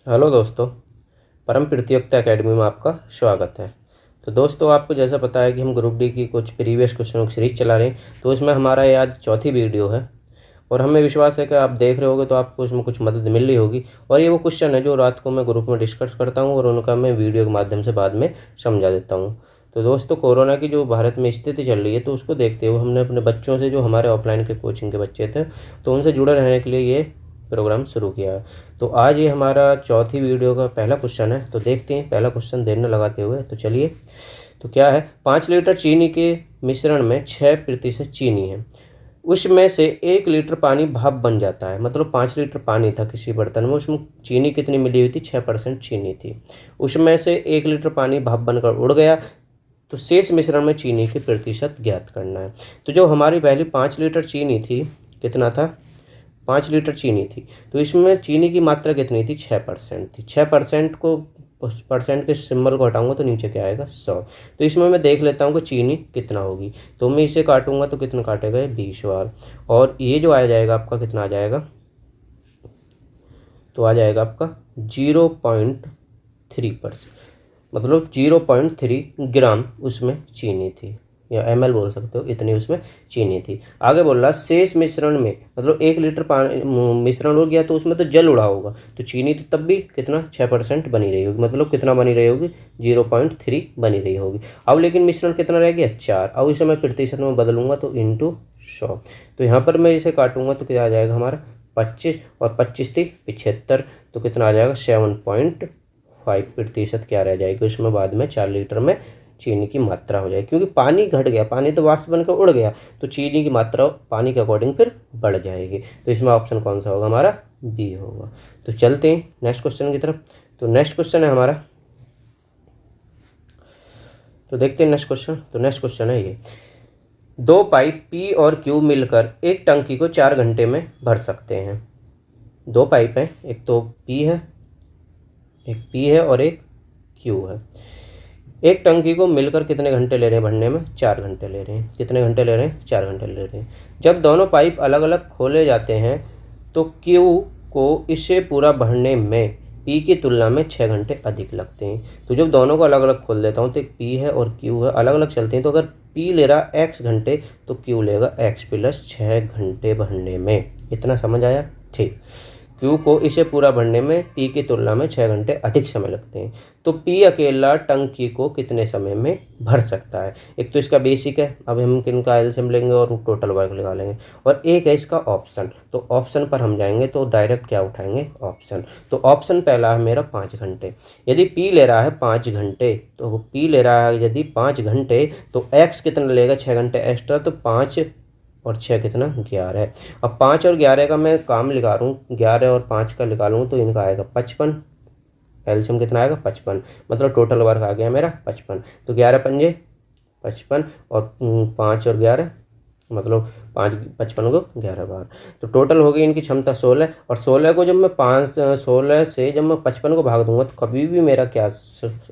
Hello दोस्तों, परम प्रतियोगिता एकेडमी में आपका स्वागत है। तो दोस्तों, आपको जैसा पता है कि हम ग्रुप डी की कुछ प्रीवियस क्वेश्चनों की सीरीज चला रहे हैं। तो इसमें हमारा ये आज चौथी वीडियो है और हमें विश्वास है कि आप देख रहे होगे तो आपको इसमें कुछ मदद मिल रही होगी। और ये वो क्वेश्चन है जो रात को मैं ग्रुप में डिस्कस करता हूँ और उनका मैं वीडियो के माध्यम से बाद में समझा देता हूँ। तो दोस्तों, कोरोना की जो भारत में स्थिति चल रही है तो उसको देखते हुए हमने अपने बच्चों से, जो हमारे ऑफलाइन के कोचिंग के बच्चे थे, तो उनसे जुड़े रहने के लिए ये प्रोग्राम शुरू किया है। तो आज ये हमारा चौथी वीडियो का पहला क्वेश्चन है। तो देखते हैं पहला क्वेश्चन देर न लगाते हुए। तो चलिए, तो क्या है, 5 लीटर चीनी के मिश्रण में 6% चीनी है, उसमें से 1 लीटर पानी भाप बन जाता है। मतलब 5 लीटर पानी था किसी बर्तन में, उसमें चीनी कितनी मिली हुई थी? 6% चीनी थी। उसमें से 1 लीटर पानी भाप बनकर उड़ गया, तो शेष मिश्रण में चीनी के प्रतिशत ज्ञात करना है। तो जो हमारी पहली 5 लीटर चीनी थी, कितना था? 5 लीटर चीनी थी, तो इसमें चीनी की मात्रा कितनी थी? 6% थी। 6% को परसेंट के सिंबल को हटाऊंगा तो नीचे क्या आएगा? 100। तो इसमें मैं देख लेता हूँ कि चीनी कितना होगी। तो मैं इसे काटूंगा तो कितना काटेगा? 20 बार। और ये जो आ जाएगा आपका, कितना आ जाएगा? तो आ जाएगा आपका 0.3%, मतलब 0.3 ग्राम उसमें चीनी थी, या ml बोल सकते हो, इतनी उसमें चीनी थी। आगे बोल रहा शेष मिश्रण में, मतलब 1 लीटर पानी मिश्रण हो गया तो उसमें तो जल उड़ा होगा, तो चीनी तो तब भी कितना? 6% बनी रही होगी। मतलब कितना बनी रही होगी? 0.3 बनी रही होगी। अब लेकिन मिश्रण कितना रह गया? 4। अब इसे मैं प्रतिशत में बदलूंगा तो इंटू 100। तो यहाँ पर मैं इसे काटूंगा तो क्या आ जाएगा हमारा? 25, और 25 थी 75, तो कितना आ जाएगा? 7.5% क्या रह जाएगी उसमें बाद में? 4 लीटर में चीनी की मात्रा हो जाएगी, क्योंकि पानी घट गया, पानी तो वाष्प बनकर उड़ गया, तो चीनी की मात्रा पानी के अकॉर्डिंग फिर बढ़ जाएगी। तो इसमें ऑप्शन कौन सा होगा? हमारा बी होगा। तो चलते हैं नेक्स्ट क्वेश्चन की तरफ। तो नेक्स्ट क्वेश्चन है हमारा, तो देखते हैं नेक्स्ट क्वेश्चन। तो नेक्स्ट क्वेश्चन है ये, 2 पाइप पी और क्यू मिलकर एक टंकी को 4 घंटे में भर सकते हैं। 2 पाइप हैं, एक तो पी है, एक पी है और एक क्यू है। एक टंकी को मिलकर कितने घंटे ले रहे हैं भरने में? 4 घंटे ले रहे हैं। कितने घंटे ले रहे हैं? 4 घंटे ले रहे हैं। जब दोनों पाइप अलग अलग खोले जाते हैं तो क्यू को इसे पूरा भरने में पी की तुलना में 6 घंटे अधिक लगते हैं। तो जब दोनों को अलग अलग खोल देता हूँ तो एक पी है और क्यू है, अलग अलग चलते हैं, तो अगर पी ले रहा x घंटे तो क्यू लेगा x प्लस 6 घंटे भरने में। इतना समझ आया? ठीक। क्यू को इसे पूरा भरने में पी की तुलना में 6 घंटे अधिक समय लगते हैं। तो पी अकेला टंकी को कितने समय में भर सकता है? एक तो इसका बेसिक है, अब हम किनका एलसीएम लेंगे और टोटल वर्क निकालेंगे, और एक है इसका ऑप्शन। तो ऑप्शन पर हम जाएंगे तो डायरेक्ट क्या उठाएंगे? ऑप्शन। तो ऑप्शन पहला है मेरा 5 घंटे। यदि पी ले रहा है 5 घंटे, तो पी ले रहा है यदि 5 घंटे, तो एक्स कितना लेगा? 6 घंटे एक्स्ट्रा, तो 5 और 6 कितना? 11। अब 5 और 11 का मैं काम निकाल रहा हूँ, 11 और 5 का निकालूँ तो इनका आएगा 55। एलसीएम कितना आएगा? 55। मतलब टोटल वर्क आ गया मेरा 55। तो 11 पंजे 55 और 5 और 11, मतलब 5 55 को 11 बार, तो टोटल हो गई इनकी क्षमता 16। और 16 को जब मैं 16 से जब मैं 55 को भाग दूंगा तो कभी भी मेरा क्या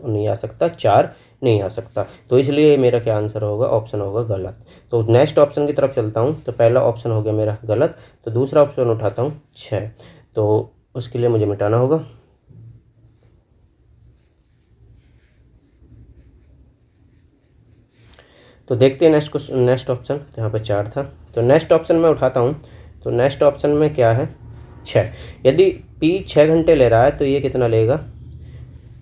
नहीं आ सकता? 4 नहीं आ सकता। तो इसलिए मेरा क्या आंसर होगा? ऑप्शन होगा गलत। तो नेक्स्ट ऑप्शन की तरफ चलता हूँ। तो पहला ऑप्शन हो गया मेरा गलत, तो दूसरा ऑप्शन उठाता हूँ 6। तो उसके लिए मुझे मिटाना होगा। तो देखते हैं नेक्स्ट क्वेश्चन, नेक्स्ट ऑप्शन। तो यहाँ पर 4 था, तो नेक्स्ट ऑप्शन में उठाता हूँ। तो नेक्स्ट ऑप्शन में क्या है? 6। यदि पी 6 घंटे ले रहा है तो ये कितना लेगा?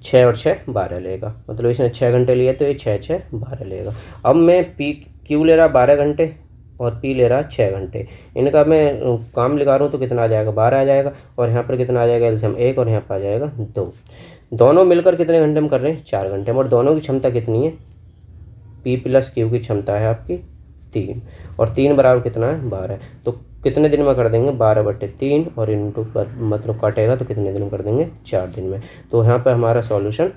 6 और 6 12 लेगा। मतलब इसने 6 घंटे लिए तो ये 6 6 12 लेगा। अब मैं पी क्यू ले रहा 12 घंटे और पी ले रहा 6 घंटे, इनका मैं काम लगा रहा हूँ तो कितना आ जाएगा? 12 आ जाएगा। और यहाँ पर कितना आ जाएगा? एलसीएम 1 और यहाँ पर आ जाएगा 2। दोनों मिलकर कितने घंटे में कर रहे हैं? 4 घंटे में। और दोनों की क्षमता कितनी है? पी प्लस क्यू की क्षमता है आपकी 3, और 3 बराबर कितना है? 12। तो कितने दिन में कर देंगे? 12/3, और इंटू पर मतलब काटेगा तो कितने दिन में कर देंगे? 4 दिन में। तो यहाँ पे हमारा सॉल्यूशन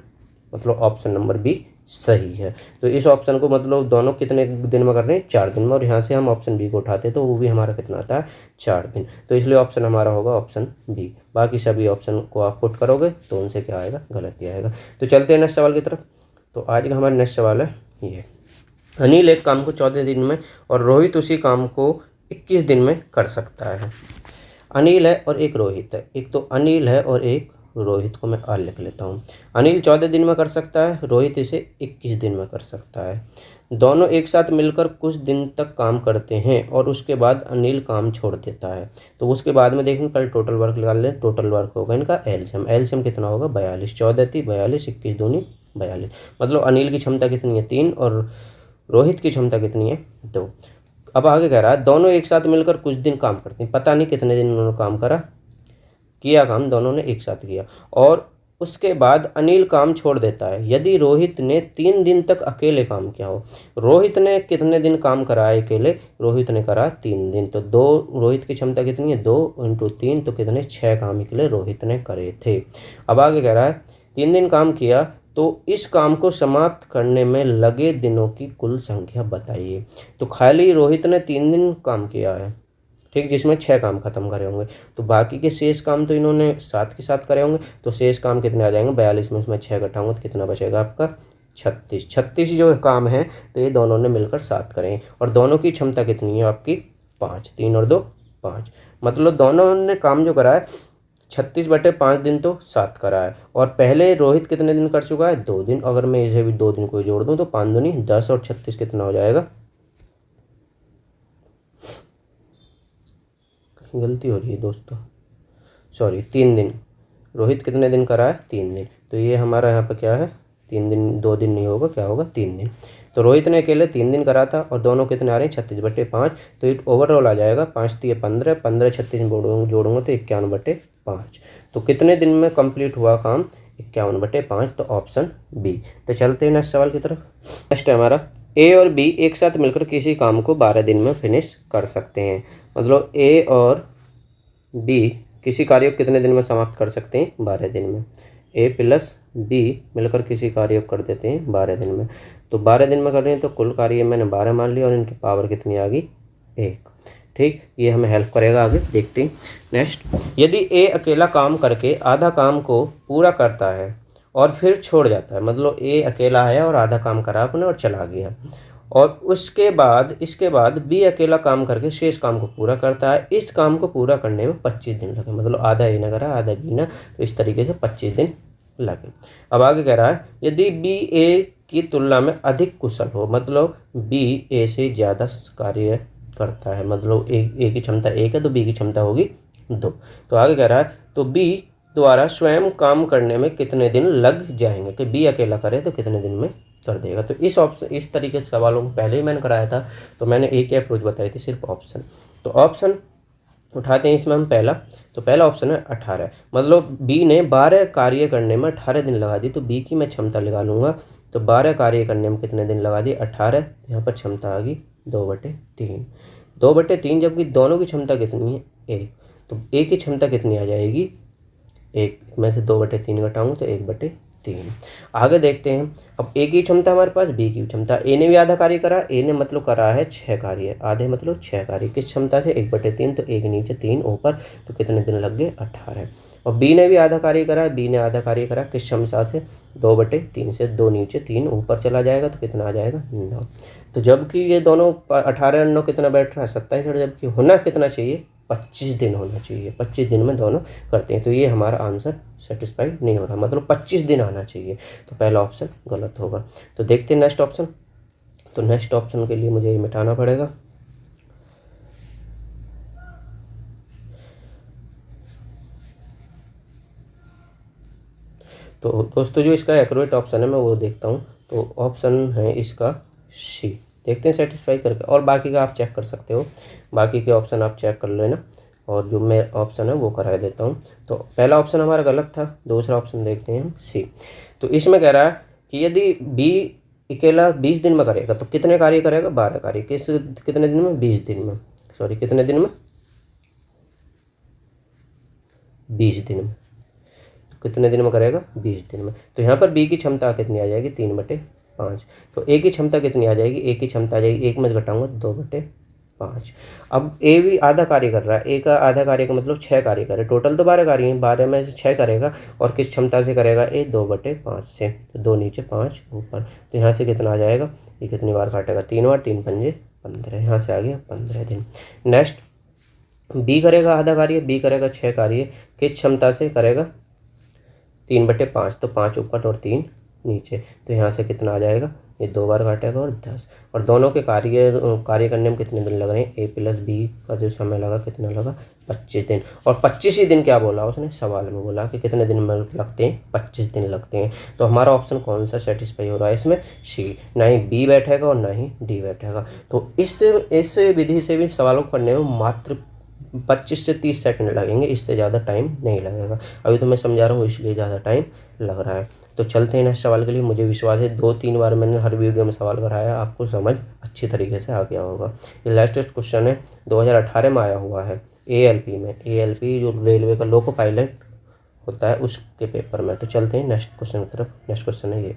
मतलब ऑप्शन नंबर बी सही है। तो इस ऑप्शन को मतलब दोनों कितने दिन में कर रहे हैं? 4 दिन में। और यहाँ से हम ऑप्शन बी को उठाते तो वो भी हमारा कितना आता है? 4 दिन। तो इसलिए ऑप्शन हमारा होगा ऑप्शन बी। बाकी सभी ऑप्शन को आप पुट करोगे तो उनसे क्या आएगा? गलत ही आएगा। तो चलते हैं नेक्स्ट सवाल की तरफ। तो आज का हमारा नेक्स्ट सवाल है ये, अनिल एक काम को 14 दिन में और रोहित उसी काम को 21 दिन में कर सकता है। अनिल है और एक रोहित है, एक तो अनिल है और एक रोहित को मैं आ लिख लेता हूँ। अनिल 14 दिन में कर सकता है, रोहित इसे 21 दिन में कर सकता है। दोनों एक साथ मिलकर कुछ दिन तक काम करते हैं और उसके बाद अनिल काम छोड़ देता है। तो उसके बाद में देखेंगे, कल टोटल वर्क निकाल लें। टोटल वर्क होगा इनका एलसीएम। एलसीएम कितना होगा 42। 14 थी 42, 21 दूनी 42। मतलब अनिल की क्षमता कितनी है 3 और रोहित की क्षमता कितनी है 2। अब आगे कह रहा है दोनों एक साथ मिलकर कुछ दिन काम करते हैं। पता नहीं कितने दिन उन्होंने काम करा, किया काम दोनों ने एक साथ किया और उसके बाद अनिल काम छोड़ देता है। यदि रोहित ने 3 दिन तक अकेले काम किया हो। रोहित ने कितने दिन काम करा है अकेले, रोहित ने करा 3 दिन। तो 2, रोहित की क्षमता कितनी है 2 × 3, तो कितने 6 काम अकेले रोहित ने करे थे। अब आगे कह रहा है 3 दिन काम किया तो इस काम को समाप्त करने में लगे दिनों की कुल संख्या बताइए। तो खाली रोहित ने 3 दिन काम किया है, ठीक, जिसमें 6 काम खत्म करे होंगे। तो बाकी के शेष काम तो इन्होंने साथ के साथ करे होंगे। तो शेष काम कितने आ जाएंगे 42 में इसमें 6 घटाऊंगा तो कितना बचेगा आपका 36। 36 जो काम है तो ये दोनों ने मिलकर 7 करें और दोनों की क्षमता कितनी है आपकी 5। 3 और 2 5, मतलब दोनों ने काम जो करा है 36/5 दिन तो 7 करा है। और पहले रोहित कितने दिन कर चुका है 2 दिन। अगर मैं इसे भी 2 दिन को जोड़ दूं तो 5 दूनी 10 और 36 कितना हो जाएगा, गलती हो रही है दोस्तों, सॉरी 3 दिन। रोहित कितने दिन करा है 3 दिन। तो ये हमारा यहाँ पर क्या है 3 दिन, 2 दिन नहीं होगा, क्या होगा 3 दिन। तो रोहित ने अकेले 3 दिन करा था और दोनों कितने आ रहे हैं 36/5। तो ये ओवरऑल आ जाएगा 5 × 15, 15 36 जोड़ूंगा तो 51/5। तो कितने दिन में कंप्लीट हुआ काम 51/5, तो ऑप्शन बी। तो चलते हैं नेक्स्ट सवाल की तरफ। नेक्स्ट है हमारा ए और बी एक साथ मिलकर किसी काम को 12 दिन में फिनिश कर सकते हैं। मतलब ए और बी किसी कार्य को कितने दिन में समाप्त कर सकते हैं 12 दिन में। ए प्लस बी मिलकर किसी कार्य को कर देते हैं 12 दिन में। तो 12 दिन में कर रहे हैं तो कुल कार्य मैंने 12 मान लिया और इनकी पावर कितनी आ गई 1, ठीक। ये हमें हेल्प करेगा, आगे देखते हैं। नेक्स्ट, यदि ए अकेला काम करके आधा काम को पूरा करता है और फिर छोड़ जाता है, मतलब ए अकेला है और आधा काम करा अपने और चला गया, और इसके बाद बी अकेला काम करके शेष काम को पूरा करता है। इस काम को पूरा करने में 25 दिन लगे, मतलब आधा ए ने करा आधा बी ने, तो इस तरीके से 25 दिन लगे। अब आगे कह रहा है यदि बी ए की तुलना में अधिक कुशल हो, मतलब बी ए से ज़्यादा कार्य करता है, मतलब ए की क्षमता 1 है तो बी की क्षमता होगी 2। तो आगे कह रहा है तो बी द्वारा स्वयं काम करने में कितने दिन लग जाएंगे, कि बी अकेला करे तो कितने दिन में कर देगा। तो इस तरीके से सवालों को पहले ही मैंने कराया था, तो मैंने एक ही अप्रोच बताई थी, सिर्फ ऑप्शन। तो ऑप्शन उठाते हैं इसमें हम पहला। तो पहला ऑप्शन है 18, मतलब बी ने 12 कार्य करने में 18 दिन लगा दी। तो बी की मैं क्षमता लगा लूँगा, तो 12 कार्य करने में कितने दिन लगा दिए 18, यहाँ पर क्षमता आ गई 2/3। 2/3 जबकि दोनों की क्षमता कितनी है 1, तो ए की क्षमता कितनी आ जाएगी 1 में से 2/3 घटाऊंगा तो 1/3। आगे देखते हैं। अब ए की क्षमता हमारे पास, बी की क्षमता। ए ने भी आधा कार्य करा, ए ने मतलब करा है 6 कार्य, आधे मतलब 6 कार्य किस क्षमता से 1/3, तो 1 नीचे 3 ऊपर, तो कितने दिन लग गए 18। और बी ने भी आधा कार्य करा, बी ने आधा कार्य करा किस क्षमता से 2/3 से, 2 नीचे 3 ऊपर चला जाएगा, तो कितना आ जाएगा 9। तो जबकि ये दोनों 18 और 9 कितना बैठ रहा है 27, और जबकि होना कितना चाहिए 25 दिन होना चाहिए। 25 दिन में दोनों करते हैं, तो ये हमारा आंसर सेटिस्फाइड नहीं हो रहा, मतलब 25 दिन आना चाहिए। तो पहला ऑप्शन गलत होगा। तो देखते हैं नेक्स्ट ऑप्शन। तो नेक्स्ट ऑप्शन के लिए मुझे ये मिटाना पड़ेगा। तो दोस्तों जो इसका एक्यूरेट ऑप्शन है मैं वो देखता हूँ। तो ऑप्शन है इसका सी। देखते हैं सेटिस्फाई करके, और बाकी का आप चेक कर सकते हो, बाकी के ऑप्शन आप चेक कर लेना, और जो मैं ऑप्शन है वो करा देता हूँ। तो पहला ऑप्शन हमारा गलत था। दूसरा ऑप्शन देखते हैं हम सी। तो इसमें कह रहा है कि यदि बी अकेला 20 दिन में करेगा तो कितने कार्य करेगा 12 कार्य, कितने दिन में 20 दिन में, सॉरी कितने दिन में 20 दिन में, तो कितने दिन में करेगा 20 दिन में। तो यहाँ पर बी की क्षमता कितनी आ जाएगी 3/5। तो ए की क्षमता कितनी आ जाएगी, ए की क्षमता आ जाएगी 1 में घटाऊंगा 2/5। अब ए भी आधा कार्य कर रहा है, ए का आधा कार्य का मतलब 6 कार्य करे, टोटल तो 12 कार्य हैं, 12 में से 6 करेगा, और किस क्षमता से करेगा ए 2/5 से, तो 2 नीचे 5 ऊपर, तो यहाँ से कितना आ जाएगा, ये कितनी बार काटेगा 3 बार, 3 पंजे 15, यहाँ से आ गया 15 दिन। नेक्स्ट बी करेगा आधा कार्य, बी करेगा 6 कार्य, किस क्षमता से करेगा 3/5, तो 5 ऊपर और 3 नीचे, तो यहाँ से कितना आ जाएगा, ये 2 बार काटेगा और 10। और दोनों के कार्य करने में कितने दिन लग रहे हैं, ए प्लस बी का जो समय लगा कितना लगा, 25 दिन। और 25 ही दिन क्या बोला उसने, सवाल में बोला कि कितने दिन में लगते हैं, 25 दिन लगते हैं। तो हमारा ऑप्शन कौन सा सेटिस्फाई हो रहा है इसमें, सी, ना ही बी बैठेगा और ना ही डी बैठेगा। तो इस विधि से भी सवालों को करने में मात्र 25 से 30 सेकंड लगेंगे, इससे ज़्यादा टाइम नहीं लगेगा। अभी तो मैं समझा रहा हूँ इसलिए ज़्यादा टाइम लग रहा है। तो चलते हैं नेक्स्ट सवाल के लिए। मुझे विश्वास है 2-3 बार मैंने हर वीडियो में सवाल कराया, आपको समझ अच्छी तरीके से आ गया होगा। ये लेटेस्ट क्वेश्चन है, 2018 में आया हुआ है, ALP में। ALP जो रेलवे का लोको पायलट होता है उसके पेपर में। तो चलते हैं नेक्स्ट क्वेश्चन की तरफ। नेक्स्ट क्वेश्चन है ये,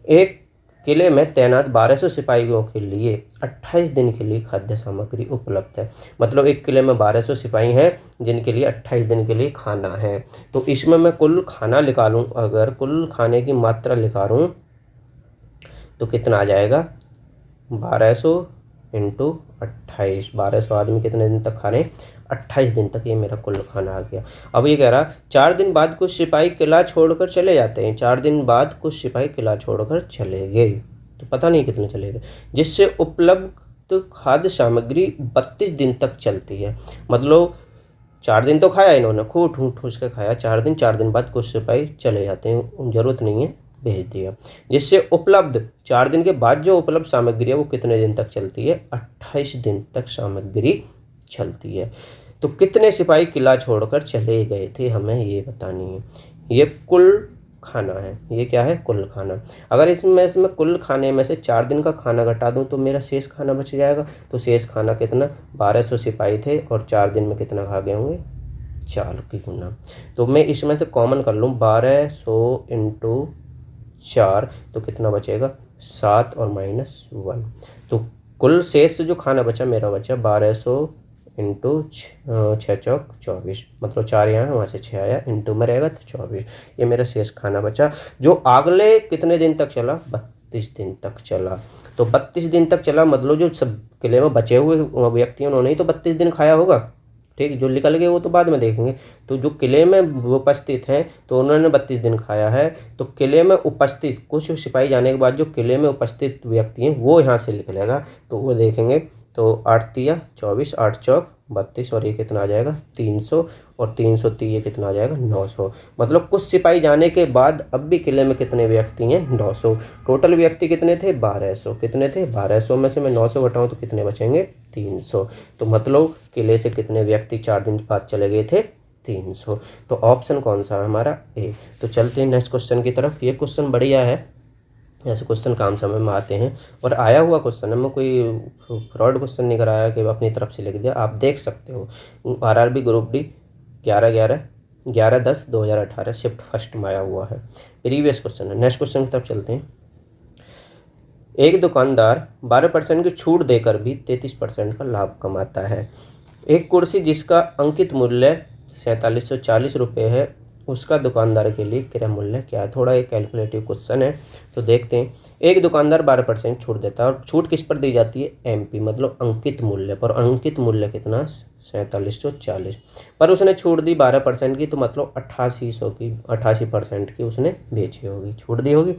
एक किले में तैनात 1200 सिपाहियों के लिए 28 दिन के लिए खाद्य सामग्री उपलब्ध है। मतलब एक किले में 1200 सिपाही हैं जिनके लिए 28 दिन के लिए खाना है। तो इसमें मैं कुल खाना निकालूं, अगर कुल खाने की मात्रा निकालूं तो कितना आ जाएगा, 1200 इंटू 28, 1200 आदमी कितने दिन तक खा रहे हैं, 28 दिन तक, ये मेरा कुल खाना आ गया। अब ये कह रहा 4 दिन बाद कुछ सिपाही किला छोड़कर चले जाते हैं, 4 दिन बाद कुछ सिपाही किला छोड़कर चले गए, तो पता नहीं कितने चले गए, जिससे उपलब्ध खाद्य सामग्री 32 दिन तक चलती है। मतलब 4 दिन तो खाया इन्होंने, खूब ठूस के खाया 4 दिन, 4 दिन बाद कुछ सिपाही चले जाते हैं, जरूरत नहीं है, भेज दिया। जिससे उपलब्ध 4 दिन के बाद जो उपलब्ध सामग्री है वो कितने दिन तक चलती है, 28 दिन तक सामग्री चलती है। तो कितने सिपाही किला छोड़कर चले गए थे, हमें ये बतानी है। ये कुल खाना है, ये क्या है, कुल खाना। अगर इसमें कुल खाने में से 4 दिन का खाना घटा दूं तो मेरा शेष खाना बच जाएगा। तो शेष खाना कितना, 1200 सिपाही थे और 4 दिन में कितना खा गए होंगे, 4 की गुना। तो मैं इसमें से कॉमन कर लूँ, 1200 इंटू 4, तो कितना बचेगा, 7 और -1। तो कुल शेष जो खाना बचा मेरा बचा 1200 इंटू 6 चौक 24, मतलब 4 यहाँ वहाँ से 6 आया, इंटू में रहेगा तो 24, ये मेरा शेष खाना बचा, जो अगले कितने दिन तक चला, 32 दिन तक चला। तो 32 दिन तक चला, मतलब जो सब किले में बचे हुए व्यक्ति उन्होंने ही तो 32 दिन खाया होगा, ठीक, जो निकल गए वो तो बाद में देखेंगे। तो जो किले में उपस्थित हैं तो उन्होंने 32 दिन खाया है। तो किले में उपस्थित कुछ सिपाही जाने के बाद जो किले में उपस्थित व्यक्ति हैं वो यहाँ से निकलेगा, तो वो देखेंगे। तो 8 तिया 24, 8 चौक 32, और ये कितना आ जाएगा, 300, और 300 ये कितना आ जाएगा, 900। मतलब कुछ सिपाही जाने के बाद अब भी किले में कितने व्यक्ति हैं, 900। टोटल व्यक्ति कितने थे, 1200। कितने थे, 1200 में से मैं 900 घटाऊँ तो कितने बचेंगे, 300। तो मतलब किले से कितने व्यक्ति 4 दिन बाद चले गए थे, 300। तो ऑप्शन कौन सा है हमारा, ए। तो चलते हैं नेक्स्ट क्वेश्चन की तरफ। ये क्वेश्चन बढ़िया है, ऐसे क्वेश्चन काम समय में आते हैं, और आया हुआ क्वेश्चन है, मैं कोई फ्रॉड क्वेश्चन नहीं कराया कि अपनी तरफ से लिख दिया, आप देख सकते हो। RRB group D 11/10/2018 shift first में आया हुआ है, प्रीवियस क्वेश्चन है। नेक्स्ट क्वेश्चन की तरफ चलते हैं। एक दुकानदार 12% की छूट देकर भी 33% का लाभ कमाता है। एक कुर्सी जिसका अंकित मूल्य 4740 रुपये है, उसका दुकानदार के लिए क्रय मूल्य क्या है। थोड़ा एक कैलकुलेटिव क्वेश्चन है, तो देखते हैं। एक दुकानदार 12% छूट देता है, और छूट किस पर दी जाती है, MP, मतलब अंकित मूल्य पर। अंकित मूल्य कितना, 4740, पर उसने छूट दी 12% की, तो मतलब 88% की उसने बेची होगी, छूट दी होगी।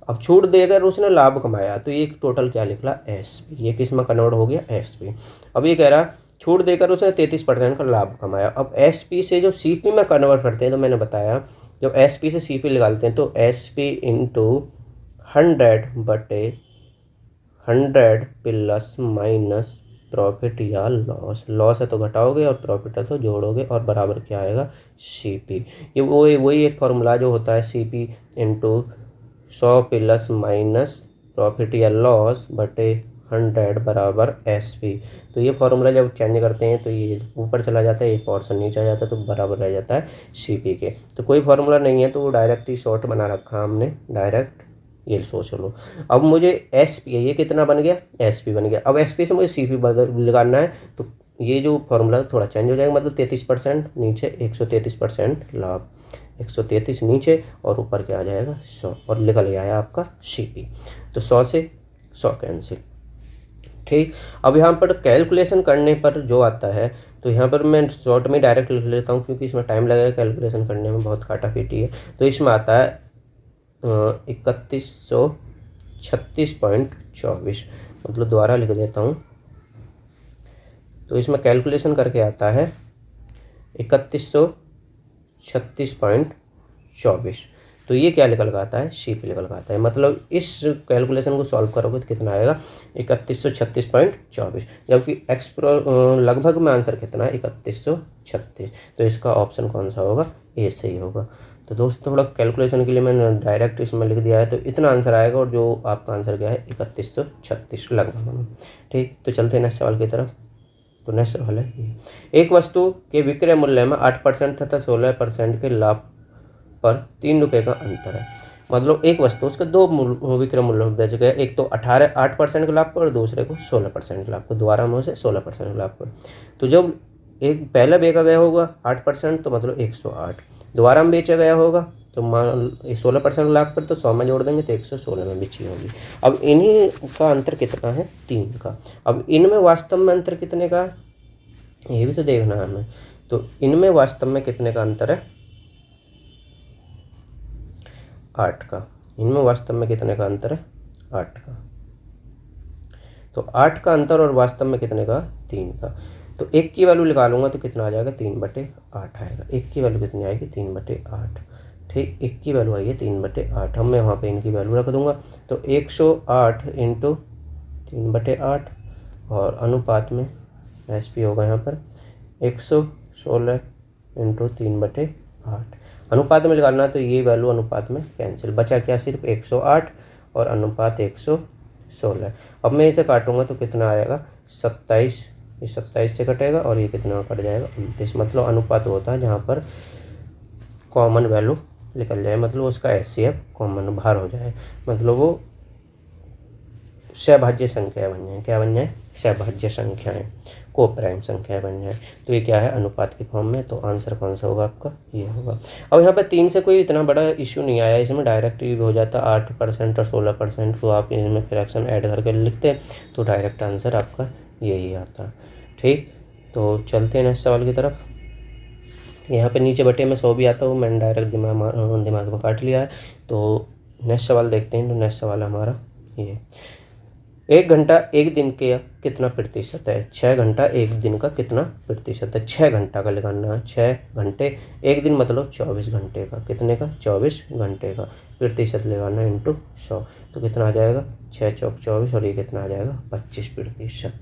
अब छूट देकर उसने लाभ कमाया, तो ये टोटल क्या निकला, SP। ये किस में कन्वर्ट हो गया, SP। अब ये कह रहा छूट देकर उसने 33% का लाभ कमाया। अब SP से जो CP में कन्वर्ट करते हैं, तो मैंने बताया जब SP से CP निकालते हैं तो SP into 100/100 plus minus profit या लॉस। लॉस है तो घटाओगे और प्रॉफिट है तो जोड़ोगे, और बराबर क्या आएगा, CP। ये वही एक फॉर्मूला जो होता है, CP into 100 plus minus profit या लॉस बटे 100 बराबर SP। तो ये फॉर्मूला जब चेंज करते हैं तो ये ऊपर चला जाता है, ये पोर्शन नीचे आ जाता है, तो बराबर रह जाता है CP के। तो कोई फॉर्मूला नहीं है, तो वो डायरेक्ट ही शॉर्ट बना रखा हमने, डायरेक्ट ये सोच लो। अब मुझे SP है, ये कितना बन गया, SP बन गया। अब SP से मुझे CP बदल लगाना है, तो ये जो फॉर्मूला थोड़ा चेंज हो जाएगा, मतलब 33% नीचे 133% लाभ, 133 नीचे और ऊपर क्या आ जाएगा, 100, और निकल गया है आपका CP। तो 100 से 100 कैंसिल, ठीक। अब यहाँ पर कैलकुलेशन करने पर जो आता है, तो यहाँ पर मैं शॉर्ट में डायरेक्ट लिख लेता हूँ क्योंकि इसमें टाइम लगेगा कैलकुलेशन करने में, बहुत काटापीटी है। तो इसमें आता है 3136.24, मतलब दोबारा लिख देता हूँ। तो इसमें कैलकुलेशन करके आता है 3136.24। तो ये क्या निकल आता है, CP निकल आता है। मतलब इस कैलकुलेशन को सॉल्व करोगे तो कितना आएगा 3136.24, जबकि लगभग में आंसर कितना है 3136। तो इसका ऑप्शन कौन सा होगा, ए सही होगा। तो दोस्तों थोड़ा कैलकुलेशन के लिए मैंने डायरेक्ट इसमें लिख दिया है, तो इतना आंसर आएगा, और जो आपका आंसर क्या है 3136 लगभग में। ठीक, तो चलते हैं नेक्स्ट सवाल की तरफ। तो नेक्स्ट सवाल है ये, एक वस्तु के विक्रय मूल्य में 8% तथा 16% के लाभ पर 3 रुपये का अंतर है। मतलब एक वस्तु उसके दो विक्रय मूल्य बेच गए, एक तो 8% के लाभ पर और दूसरे को 16% के लाभ पर, दोबारा में उसे 16% के लाभ पर। तो जब एक पहले बेचा गया होगा 8%, तो मतलब 108, दोबारा में बेचा गया होगा तो मान 16% लाभ पर, तो 100 में जोड़ देंगे तो 116 में बेची होगी। अब इन्हीं का अंतर कितना है, 3 का। अब इनमें वास्तव में अंतर कितने का है, ये भी तो देखना है हमें। तो इनमें वास्तव में कितने का अंतर है, 8 का। इनमें वास्तव में कितने का अंतर है, 8 का। तो 8 का अंतर और वास्तव में कितने का, 3 का। तो 1 की वैल्यू निकालूंगा तो कितना आ जाएगा, 3/8 आएगा। 1 की वैल्यू कितनी आएगी, 3/8। ठीक, 1 की वैल्यू आई है 3/8। अब मैं वहाँ पे इनकी वैल्यू रख दूंगा। तो 108 इंटू 3/8, और अनुपात में SP होगा यहाँ पर 116 इंटू 3/8। अनुपात में निकालना तो ये वैल्यू अनुपात में कैंसिल, बचा क्या, सिर्फ 108 और अनुपात 116। अब मैं इसे काटूंगा तो कितना आएगा, 27, ये 27 से कटेगा और ये कितना कट जाएगा, 29। मतलब अनुपात होता है जहाँ पर कॉमन वैल्यू निकल जाए, मतलब उसका HCF कॉमन बाहर हो जाए, मतलब वो सहभाज्य संख्या बन जाए। क्या बन जाए, सहभाज्य संख्याएं, को प्राइम संख्या बन जाए। तो ये क्या है, अनुपात के फॉर्म में। तो आंसर कौन सा होगा आपका, ये होगा। अब यहाँ पर 3 से कोई इतना बड़ा इश्यू नहीं आया, इसमें डायरेक्ट हो जाता 8% और 16%, तो आप इसमें फ्रैक्शन ऐड करके लिखते हैं तो डायरेक्ट आंसर आपका यही आता। ठीक, तो चलते हैं नेक्स्ट सवाल की तरफ। यहाँ पे नीचे बटे में 100 भी आता है, मैंने डायरेक्ट दिमाग में काट लिया है। तो नेक्स्ट सवाल देखते हैं। तो नेक्स्ट सवाल है हमारा ये, 1 घंटा 1 दिन के कितना प्रतिशत है। 6 घंटा 1 दिन का कितना प्रतिशत है, 6 घंटा का लगाना है। 6 घंटे 1 दिन मतलब 24 घंटे का, कितने का, 24 घंटे का। प्रतिशत लगाना है इंटू 100, तो कितना आ जाएगा, 6 चौक 24, और ये कितना आ जाएगा 25%।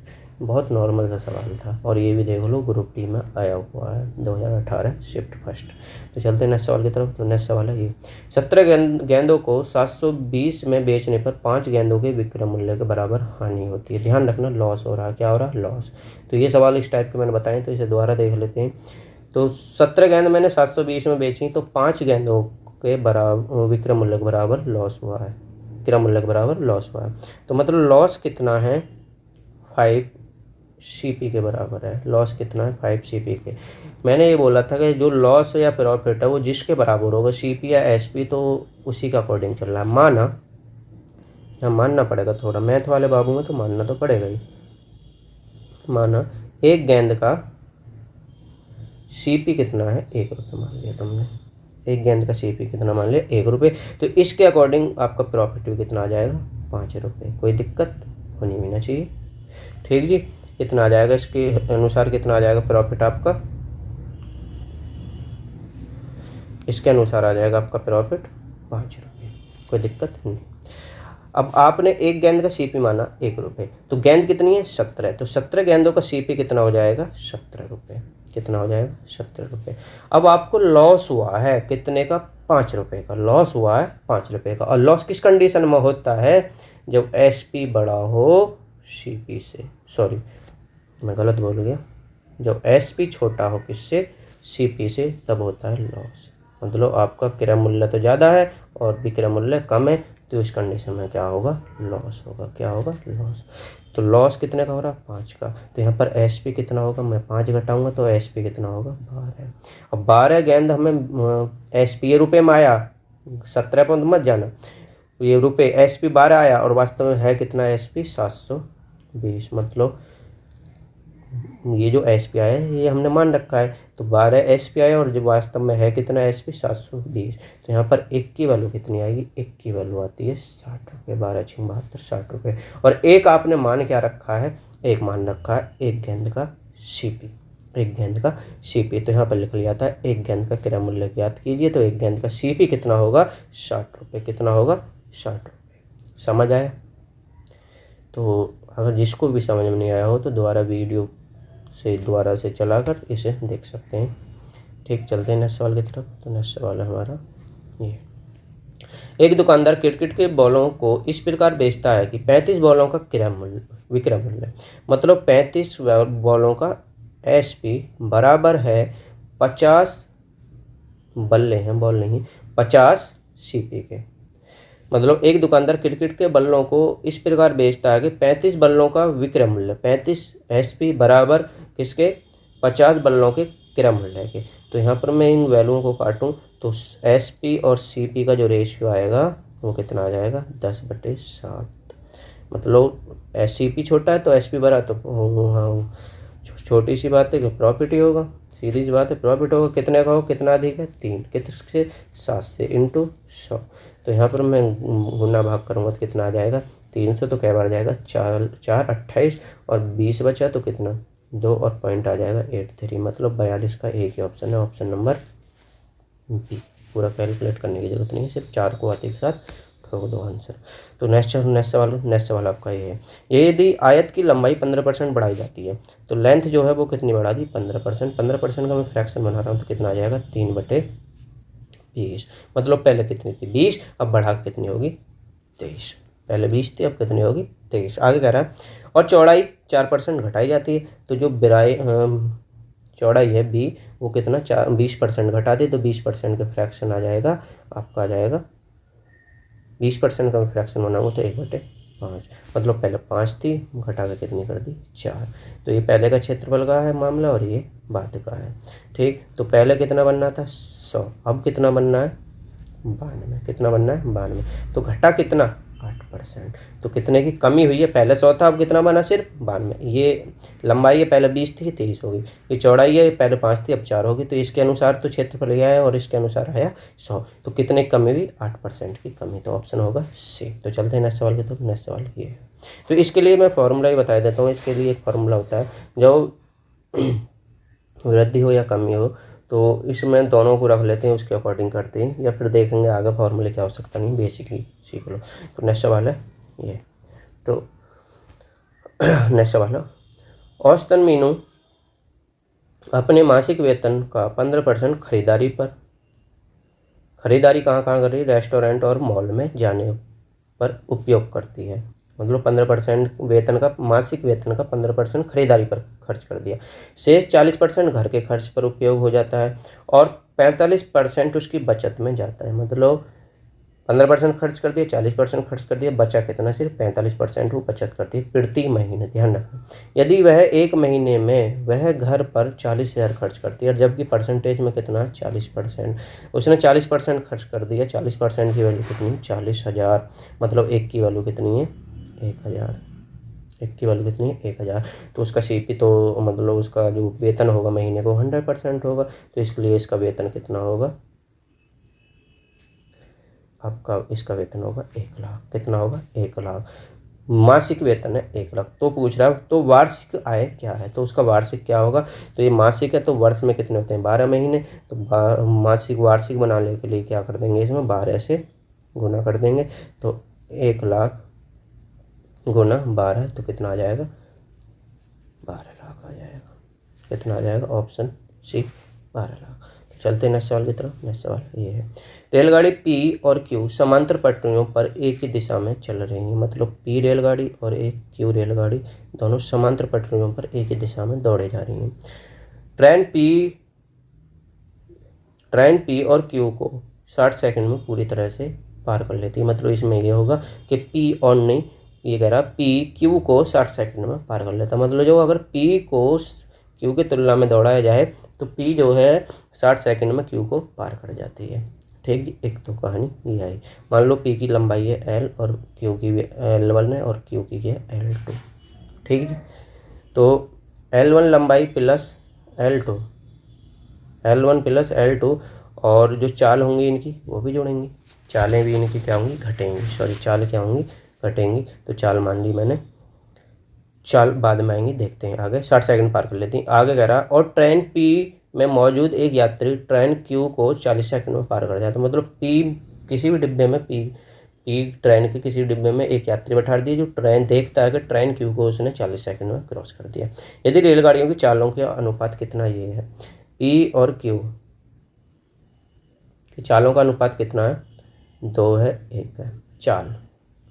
बहुत नॉर्मल सा सवाल था, और ये भी देख लो ग्रुप D में आया हुआ है 2018 शिफ्ट फर्स्ट। तो चलते हैं नेक्स्ट सवाल की तरफ। तो नेक्स्ट सवाल है ये, 17 गेंदों को 720 में बेचने पर 5 गेंदों के विक्रय मूल्य के बराबर हानि होती है। ध्यान रखना, लॉस हो रहा है, क्या हो रहा है, लॉस। तो ये सवाल इस टाइप के मैंने बताए, तो इसे दोबारा देख लेते हैं। तो 17 गेंद मैंने 720 में बेची, तो 5 गेंदों के बराबर विक्रय मूल्य के बराबर लॉस हुआ है, विक्रय मूल्य के बराबर लॉस हुआ है। तो मतलब लॉस कितना है, 5 CP के बराबर है। लॉस कितना है, 5 CP के। मैंने ये बोला था कि जो लॉस या प्रॉफिट है वो जिसके बराबर होगा, CP या SP, तो उसी का अकॉर्डिंग चल रहा है। माना, हाँ मानना पड़ेगा, थोड़ा मैथ वाले बाबू में तो मानना तो पड़ेगा ही। माना 1 गेंद का CP कितना है, 1 रुपये मान लिया तुमने। 1 गेंद का CP कितना मान लिया, 1 रुपये। तो इसके अकॉर्डिंग आपका प्रॉफिट भी कितना आ जाएगा, 5 रुपये। कोई दिक्कत होनी भी ना चाहिए। ठीक जी, कितना आ जाएगा, इसके अनुसार कितना आ जाएगा प्रॉफिट आपका, इसके अनुसार आ जाएगा आपका प्रॉफिट 5 रुपये। कोई दिक्कत नहीं। अब आपने 1 गेंद का CP माना 1 रुपये, तो गेंद कितनी है, 17। तो 17 गेंदों का CP कितना हो जाएगा, 17 रुपये। कितना हो जाएगा, 17 रुपये। अब आपको लॉस हुआ है कितने का, 5 रुपये का लॉस हुआ है, 5 रुपये का। और लॉस किस कंडीशन में होता है, जब SP बड़ा हो CP से, सॉरी मैं गलत बोल गया, जब SP छोटा हो किससे, CP से, तब होता है लॉस। मतलब आपका क्रय मूल्य तो ज़्यादा है और विक्रय मूल्य कम है, तो इस कंडीशन में क्या होगा, लॉस होगा। क्या होगा, लॉस। तो लॉस कितने का हो रहा है, 5 का। तो यहाँ पर SP कितना होगा, मैं 5 घटाऊंगा तो SP कितना होगा, 12। अब 12 गेंद हमें SP, ये रुपये में आया, 17 पर मत जाना, ये रुपये, SP 12 आया, और वास्तव में है कितना SP, 720। 20, मतलब ये जो एस पी आई है ये हमने मान रखा है, तो 12 एस पी आई, और जो वास्तव में है कितना एस पी 720। तो यहाँ पर एक की वैल्यू कितनी आएगी, एक की वैल्यू आती है 60 रुपये, 12 6 72 60 रुपये। और एक आपने मान क्या रखा है, एक मान रखा है एक गेंद का सीपी, एक गेंद का सीपी। तो यहाँ पर लिख लिया था एक गेंद का क्रय मूल्य ज्ञात कीजिए, तो एक गेंद का सीपी कितना होगा, 60 रुपये। कितना होगा, 60 रुपये। समझ आया? तो अगर जिसको भी समझ में नहीं आया हो तो दोबारा से चलाकर इसे देख सकते हैं। ठीक, चलते हैं नेक्स्ट सवाल की तरफ। तो नेक्स्ट सवाल है हमारा ये, एक दुकानदार क्रिकेट के बॉलों को इस प्रकार बेचता है कि 35 बॉलों का विक्रय मूल्य, मतलब 35 बॉलों का एसपी बराबर है 50 बल्ले हैं, बॉल नहीं, 50 सीपी के। मतलब एक दुकानदार क्रिकेट के बल्लों को इस प्रकार बेचता है कि 35 बल्लों का विक्रय मूल्य, 35 एसपी बराबर किसके, 50 बल्लों के क्रय मूल्य के। तो यहाँ पर मैं इन वैल्यूओं को काटूं तो एसपी और सीपी का जो रेशियो आएगा वो कितना आ जाएगा, 10/7। मतलब सीपी छोटा है तो एसपी बड़ा, तो हाँ छोटी सी बात है कि प्रॉफिट ही होगा, सीधी सी बात है प्रॉफिट होगा। कितने का हो, कितना अधिक है, 3, कितने 7 से इंटू 100। तो यहाँ पर मैं गुना भाग करूँगा तो कितना आ जाएगा, 300। तो क्या बार जाएगा, 4 4 28, और 20 बचा तो कितना, 2, और पॉइंट आ जाएगा 83। मतलब 42 का एक ही ऑप्शन है, ऑप्शन नंबर बी। पूरा कैलकुलेट करने की जरूरत नहीं है, सिर्फ 4 को आते के साथ ठोक दो आंसर। तो नेक्स्ट सवाल आपका ये है, यदि आयत की लंबाई 15% बढ़ाई जाती है तो लेंथ जो है वो कितनी बढ़ा दी, 15%। 15% का मैं फ्रैक्शन बना रहा हूँ तो कितना आ जाएगा, 3/20। मतलब पहले कितनी थी, 20, अब बढ़ा कितनी होगी, 23। पहले 20 थी, अब कितनी होगी, 23। आगे कह रहा है, और चौड़ाई 4% घटाई जाती है, तो जो चौड़ाई है बी वो कितना 20% घटा दी, तो 20% का फ्रैक्शन आ जाएगा आपका, आ जाएगा 20% का फ्रैक्शन बनाऊंगा तो 1/5। मतलब पहले 5 थी, घटा के कितनी कर दी, 4। तो ये पहले का क्षेत्रफल का है मामला और ये बाद का है। ठीक, तो पहले कितना बनना था, 100, अब कितना बनना है, 92। कितना बनना है, 92। तो घटा कितना, 8%। तो कितने की कमी हुई है, पहले 100 था अब कितना बना, सिर्फ 92। ये लंबाई है, पहले 20 थी 23 होगी। ये चौड़ाई है, पहले 5 थी अब 4 होगी। तो इसके अनुसार तो क्षेत्रफल यह है और इसके अनुसार आया 100। तो कितने की कमी हुई, 8% की कमी। तो ऑप्शन होगा सी। तो चलते हैं नेक्स्ट सवाल की तरफ। नेक्स्ट सवाल ये है, तो इसके लिए मैं फॉर्मूला ही बता देता हूँ। इसके लिए एक फार्मूला होता है, जो वृद्धि हो या कमी हो तो इसमें दोनों को रख लेते हैं, उसके अकॉर्डिंग करते हैं, या फिर देखेंगे आगे फॉर्मूले की आवश्यकता नहीं, बेसिकली सीख लो। तो नेक्स्ट सवाल है ये, तो नेक्स्ट सवाल है, औसतन मीनू अपने मासिक वेतन का 15% खरीदारी कहाँ कहाँ कर रही है, रेस्टोरेंट और मॉल में जाने पर उपयोग करती है। मतलब 15% वेतन का, मासिक वेतन का 15% खरीदारी पर खर्च कर दिया। शेष 40% घर के खर्च पर उपयोग हो जाता है और 45% उसकी बचत में जाता है। मतलब 15% खर्च कर दिया, 40% खर्च कर दिया, बचा कितना, सिर्फ 45% वो बचत करती है प्रति महीने। ध्यान रखना, यदि वह एक महीने में वह घर पर 40,000 खर्च करती है, जबकि परसेंटेज में कितना, 40%। उसने 40% खर्च कर दिया, 40% की वैल्यू कितनी, 40,000। मतलब एक की वैल्यू कितनी है, 1,000। एक की वैल्यू कितनी है, 1,000। तो उसका सीपी, तो मतलब उसका जो वेतन होगा महीने को 100% होगा। तो इसलिए इसका वेतन कितना होगा, आपका इसका वेतन होगा 1 लाख। कितना होगा, 1 लाख। मासिक वेतन है 1 लाख। तो पूछ रहा है तो वार्षिक आय क्या है, तो उसका वार्षिक क्या होगा। तो ये मासिक है तो वर्ष में कितने होते हैं, 12 महीने। तो मासिक वार्षिक बनाने के लिए क्या कर देंगे, इसमें 12 से गुना कर देंगे। तो 1 लाख गुना 12 तो कितना आ जाएगा, 12 लाख आ जाएगा। कितना आ जाएगा, ऑप्शन सी, 12 लाख। तो चलते हैं नेक्स्ट सवाल की तरफ। नेक्स्ट सवाल ये है, रेलगाड़ी पी और क्यू समांतर पटरियों पर एक ही दिशा में चल रही हैं। मतलब पी रेलगाड़ी और एक क्यू रेलगाड़ी दोनों समांतर पटरियों पर एक ही दिशा में दौड़े जा रही हैं। ट्रेन पी और क्यू को 60 सेकंड में पूरी तरह से पार कर लेती है। मतलब इसमें ये होगा कि पी और नहीं, ये कह रहा पी क्यू को 60 सेकंड में पार कर लेता। मतलब जो अगर पी को क्यू की तुलना में दौड़ाया जाए तो पी जो है 60 सेकंड में क्यू को पार कर जाती है। ठीक, एक तो कहानी ये आई। मान लो पी की लंबाई है L और क्यू की भी L1 है और क्यू की है L2। ठीक है। तो L1 लंबाई plus L2, L1 plus L2, और जो चाल होंगी इनकी वो भी जोड़ेंगी, चालें भी इनकी क्या होंगी, घटेंगी, सॉरी चाल क्या होंगी, घटेंगी। तो चाल मान ली मैंने, चाल बाद में आएंगी, देखते हैं आगे। 60 सेकंड पार कर लेती हैं। आगे कह रहा और ट्रेन P में मौजूद एक यात्री ट्रेन Q को 40 सेकंड में पार कर जाए। तो मतलब P किसी भी डिब्बे में, P ट्रेन के किसी डिब्बे में एक यात्री बैठा दिए जो ट्रेन देखता है कि ट्रेन Q को उसने 40 सेकंड में क्रॉस कर दिया। यदि रेलगाड़ियों की चालों का अनुपात कितना, ये है P और Q की चालों का अनुपात कितना है, 2 है 1 है, चाल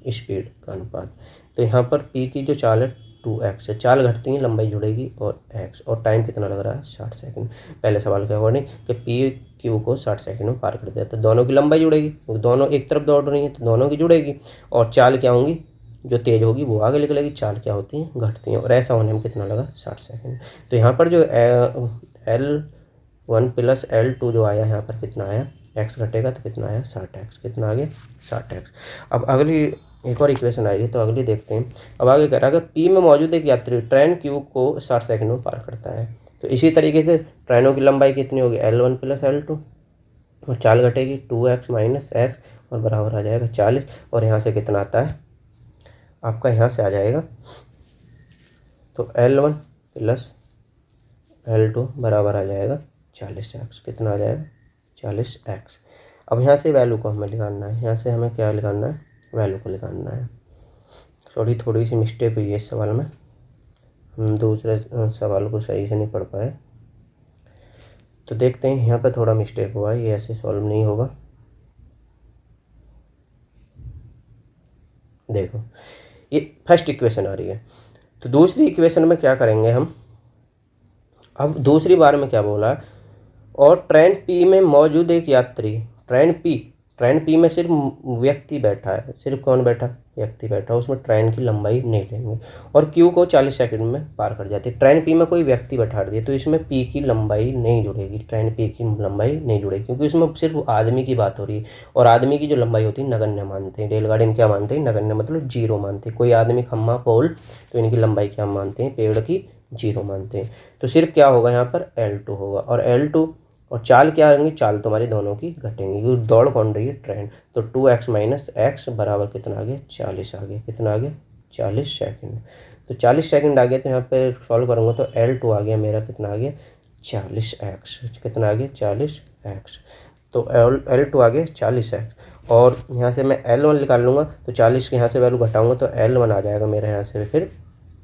स्पीड का अनुपात। तो यहाँ पर P की जो चाल है 2x है, चाल घटती है लंबाई जुड़ेगी और x, और टाइम कितना लग रहा है 60 सेकंड। पहले सवाल के अकॉर्डिंग कि P Q को 60 सेकंड में पार कर दिया, तो दोनों की लंबाई जुड़ेगी, दोनों एक तरफ दौड़ रही है तो दोनों की जुड़ेगी, और चाल क्या होंगी, जो तेज होगी वो आगे निकलेगी, चाल क्या होती है, घटती हैं, और ऐसा होने में कितना लगा 60 सेकंड। तो यहाँ पर जो L1 प्लस L2 जो आया यहाँ पर कितना आया, x घटेगा तो कितना आया 60x, कितना आ गया 60x। अब अगली एक और इक्वेशन आएगी, तो अगली देखते हैं। अब आगे कह रहा है कि P में मौजूद एक यात्री ट्रेन Q को 60 सेकंड में पार करता है। तो इसी तरीके से ट्रेनों की लंबाई कितनी होगी, L1 प्लस L2, और चाल घटेगी 2x माइनस x, और बराबर आ जाएगा 40, और यहाँ से कितना आता है आपका, यहाँ से आ जाएगा तो L1 प्लस L2 बराबर आ जाएगा 40x, कितना आ जाएगा 40x। अब यहाँ से वैल्यू को हमें निकालना है, यहाँ से हमें क्या निकालना है, वैल्यू को निकालना है। सॉरी थोड़ी सी मिस्टेक हुई है इस सवाल में, हम दूसरे सवाल को सही से नहीं पढ़ पाए, तो देखते हैं यहाँ पे थोड़ा मिस्टेक हुआ है, ये ऐसे सॉल्व नहीं होगा। देखो ये फर्स्ट इक्वेशन आ रही है, तो दूसरी इक्वेशन में क्या करेंगे हम, अब दूसरी बार में क्या बोला, और ट्रेन P में मौजूद एक यात्री, ट्रेन P में सिर्फ व्यक्ति बैठा है, सिर्फ कौन बैठा, व्यक्ति बैठा, उसमें ट्रेन की लंबाई नहीं लेंगे, और Q को 40 सेकंड में पार कर जाती है। ट्रेन P में कोई व्यक्ति बैठा दिए तो इसमें P की लंबाई नहीं जुड़ेगी, ट्रेन P की लंबाई नहीं जुड़ेगी, क्योंकि इसमें सिर्फ आदमी की बात हो रही है, और आदमी की जो लंबाई होती है नगण्य मानते हैं, रेलगाड़ी में क्या मानते हैं, नगण्य मतलब 0 मानते हैं। कोई आदमी, खम्मा, पोल, तो इनकी लंबाई क्या मानते हैं, पेड़ की 0 मानते हैं। तो सिर्फ क्या होगा यहाँ पर L2 होगा, और L2 और चाल क्या होंगी, चाल तुम्हारी दोनों की घटेंगी, क्योंकि दौड़ कौन रही है, ट्रेन। तो 2x माइनस x बराबर कितना आ गया 40 आ गया, कितना आ गया 40 सेकंड। तो 40 सेकंड आ गया, तो यहाँ पे सॉल्व करूँगा तो L2 आ गया मेरा, कितना आ गया 40x, कितना आ गया 40x। तो L2 आ गया 40x, और यहाँ से मैं L1 निकाल लूँगा, तो 40 के यहाँ से वैल्यू घटाऊँगा तो L1 आ जाएगा मेरे यहाँ से फिर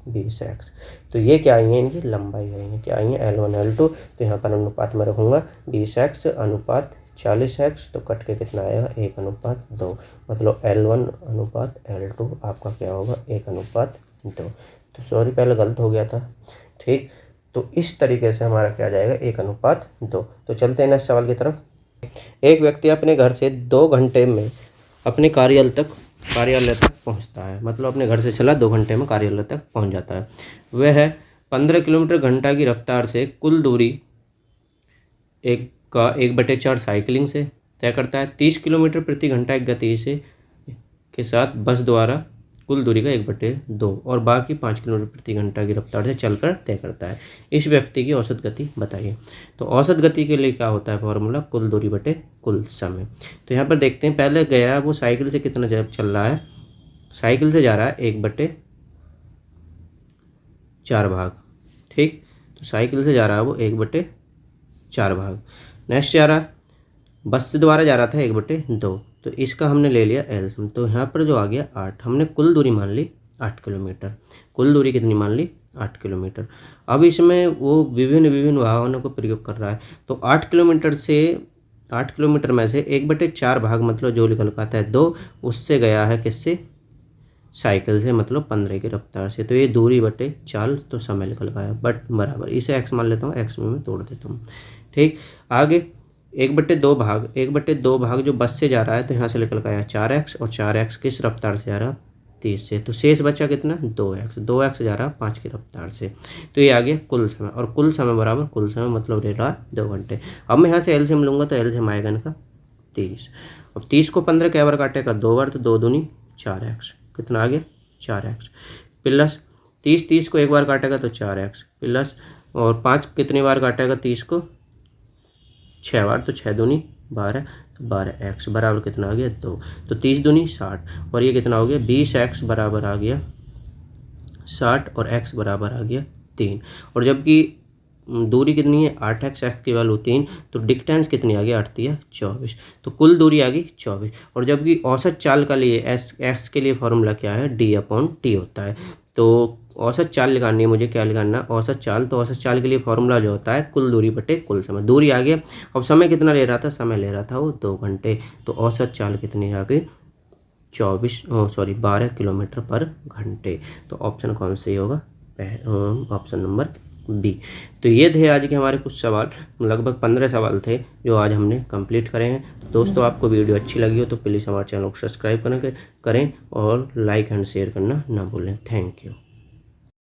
20x। तो ये क्या आई है, इनकी लंबाई आई है, क्या आई है L1 L2। तो यहाँ पर अनुपात में रखूँगा 20x अनुपात 40x, तो कट के कितना आएगा 1:2, मतलब L1 अनुपात L2 आपका क्या होगा 1:2। तो सॉरी पहले गलत हो गया था, ठीक। तो इस तरीके से हमारा क्या जाएगा 1:2। तो चलते हैं नेक्स्ट सवाल की तरफ। एक व्यक्ति अपने घर से 2 घंटे में अपने कार्यालय तक पहुंचता है, मतलब अपने घर से चला 2 घंटे में कार्यालय तक पहुंच जाता है। वह 15 किलोमीटर घंटा की रफ्तार से कुल दूरी 1/4 साइकिलिंग से तय करता है। 30 किलोमीटर प्रति घंटा एक गति से के साथ बस द्वारा कुल दूरी का 1/2 और बाकी 5 किलोमीटर प्रति घंटा की रफ्तार से चलकर तय करता है। इस व्यक्ति की औसत गति बताइए। तो औसत गति के लिए क्या होता है फॉर्मूला, कुल दूरी बटे कुल समय। तो यहाँ पर देखते हैं, पहले गया वो साइकिल से कितना चल रहा है, साइकिल से जा रहा है 1/4 भाग, ठीक। तो साइकिल से जा रहा है वो 1/4 भाग। नेक्स्ट जा रहा बस से द्वारा जा रहा था 1/2, तो इसका हमने ले लिया एलसीएम। तो यहाँ पर जो आ गया 8, हमने कुल दूरी मान ली 8 किलोमीटर। कुल दूरी कितनी मान ली 8 किलोमीटर। अब इसमें वो विभिन्न वाहनों को प्रयोग कर रहा है, तो 8 किलोमीटर में से 1/4 भाग मतलब जो निकल का आता है 2, उससे गया है किससे, साइकिल से, मतलब 15 की रफ्तार से। तो ये दूरी बटे चाल, तो समय निकल का है बट बराबर, इसे एक्स मान लेता हूँ, एक्स में मैं तोड़ देता हूँ, ठीक। आगे 1/2 भाग जो बस से जा रहा है, तो यहाँ से निकल का आया 4x, और 4x किस रफ्तार से जा रहा 30 से, तो शेष बचा कितना 2x जा रहा 5 की रफ्तार से। तो ये आ गया कुल समय, और कुल समय बराबर कुल समय मतलब ले रहा 2 घंटे। अब मैं यहाँ से एलसीएम लूँगा, तो एलसीएम आएगा इनका 30। अब 30 को 15 क्या बार काटेगा, 2 बार, तो 2 दूनी 4x, कितना आ गया 4x, प्लस 30 को एक बार काटेगा तो 4x प्लस, और 5 कितनी बार काटेगा 30 को 6 बार, तो 6 दूनी 12, तो 12x बराबर कितना आ गया 2। तो 30 दूनी 60 और ये कितना हो गया 20x बराबर आ गया 60 और x बराबर आ गया 3। और जबकि दूरी कितनी है 8x, x की वैल्यू 3, तो डिस्टेंस कितनी आ गई 8 3 24, तो कुल दूरी आ गई 24। और जबकि औसत चाल का लिए x के लिए फॉर्मूला क्या है d/t होता है। तो औसत चाल निकालनी है मुझे, क्या निकालना औसत चाल, तो औसत चाल के लिए फॉर्मूला जो होता है कुल दूरी बटे कुल समय। दूरी आ गया, अब समय कितना ले रहा था, समय ले रहा था वो 2 घंटे, तो औसत चाल कितनी आ गई 12 किलोमीटर पर घंटे। तो ऑप्शन कौन सही होगा, ऑप्शन नंबर बी। तो ये थे आज के हमारे कुछ सवाल, लगभग 15 सवाल थे जो आज हमने कंप्लीट करे हैं। तो दोस्तों आपको वीडियो अच्छी लगी हो तो प्लीज़ हमारे चैनल को सब्सक्राइब करें और लाइक एंड शेयर करना ना भूलें। Thank you.